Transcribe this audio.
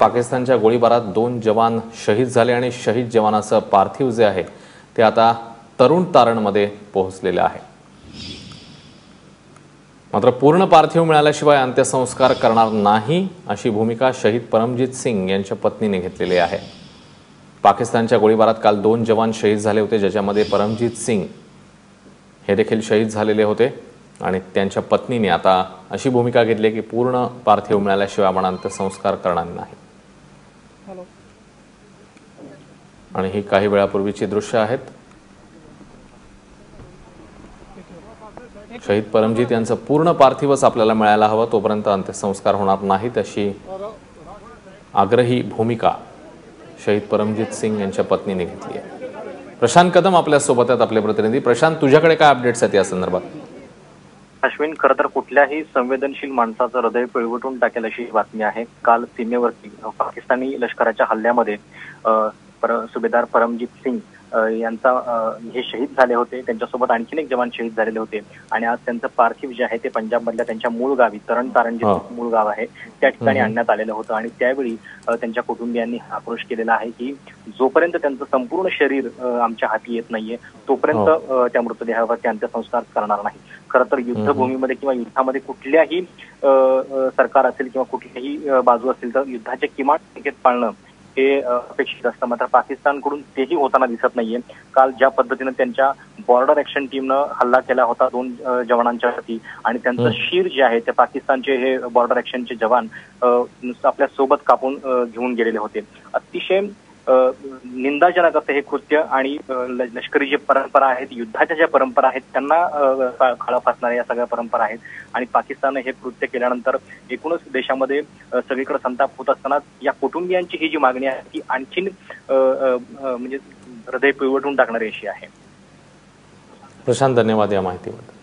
पाकिस्तानच्या गोळीबारात 2 जवान शहीद झाले आणि शहीद जवानाचं पार्थिव जे आहे ते आता तरुण तारणमध्ये पोहोचलेले आहे। मात्र पूर्ण पार्थिव मिळाल्याशिवाय अंत्यसंस्कार करणार नाही अशी भूमिका शहीद परमजीत सिंग यांच्या पत्नीने घेतलेली आहे। पाकिस्तानच्या गोळीबारात काल 2 जवान शहीद झाले होते, ज्याच्यामध्ये परमजीत सिंग हे देखील शहीद झालेले होते आणि त्यांच्या पत्नीने आता अशी भूमिका घेतली की पूर्ण पार्थिव मिळाल्याशिवाय आपण अंत्यसंस्कार करणार नाही। आणि ही काही वेळापूर्वीची दृश्य आहेत। शहीद परमजीत यांचं पूर्ण पार्थिवच आपल्याला मिळायला हवं, तोपर्यंत अंत्यसंस्कार होणार नाहीत अशी आग्रही भूमिका शहीद परमजीत सिंग यांच्या पत्नीने घेतली आहे। प्रशांत कदम आपल्या सोबत आहेत, आपले प्रतिनिधी। प्रशांत, तुझ्याकडे काय अपडेट्स आहेत या संदर्भात? अश्विन, खरं तर कुठल्याही संवेदनशील माणसाचं हृदय पिळवटून टाकेल अशी बातमी आहे। काल सीमेवरती पाकिस्तानी लष्कराच्या हल्ल्यामध्ये सुभेदार परमजीत सिंग यांचा हे शहीद झाले होते। त्यांच्यासोबत आणखीन एक जवान शहीद झालेले होते आणि आज त्यांचं पार्थिव जे आहे ते पंजाबमधल्या त्यांच्या मूळ गावी तरण तारण जे मूळ गाव आहे त्या ठिकाणी आणण्यात आलेलं होतं। आणि त्यावेळी त्यांच्या कुटुंबियांनी आक्रोश केलेला आहे की जोपर्यंत त्यांचं संपूर्ण शरीर आमच्या हाती येत नाहीये तोपर्यंत त्या मृतदेहावरती अंत्यसंस्कार करणार नाही। खरं तर युद्धभूमीमध्ये किंवा युद्धामध्ये कुठल्याही सरकार असेल किंवा कुठल्याही बाजू असेल तर युद्धाचे किमान संकेत पाळणं हे अपेक्षित असतं, मात्र पाकिस्तानकडून तेही होताना दिसत नाहीये। काल ज्या पद्धतीने त्यांच्या बॉर्डर ऍक्शन टीमनं हल्ला केला होता 2 जवानांच्यावरती आणि त्यांचं शीर जे आहे ते पाकिस्तानचे हे बॉर्डर ऍक्शनचे जवान आपल्या सोबत कापून घेऊन गेलेले होते। अतिशय निंदाजनक असं हे कृत्य आणि लष्करी जे परंपरा आहेत, युद्धाच्या ज्या परंपरा आहेत त्यांना खळा फासणाऱ्या या सगळ्या परंपरा आहेत आणि पाकिस्तानने हे कृत्य केल्यानंतर एकूणच देशामध्ये सगळीकडे संताप होत असताना या कुटुंबियांची ही जी मागणी आहे ती आणखीन म्हणजे हृदय पिळवटून टाकणारी अशी आहे। प्रशांत, धन्यवाद या माहितीबद्दल।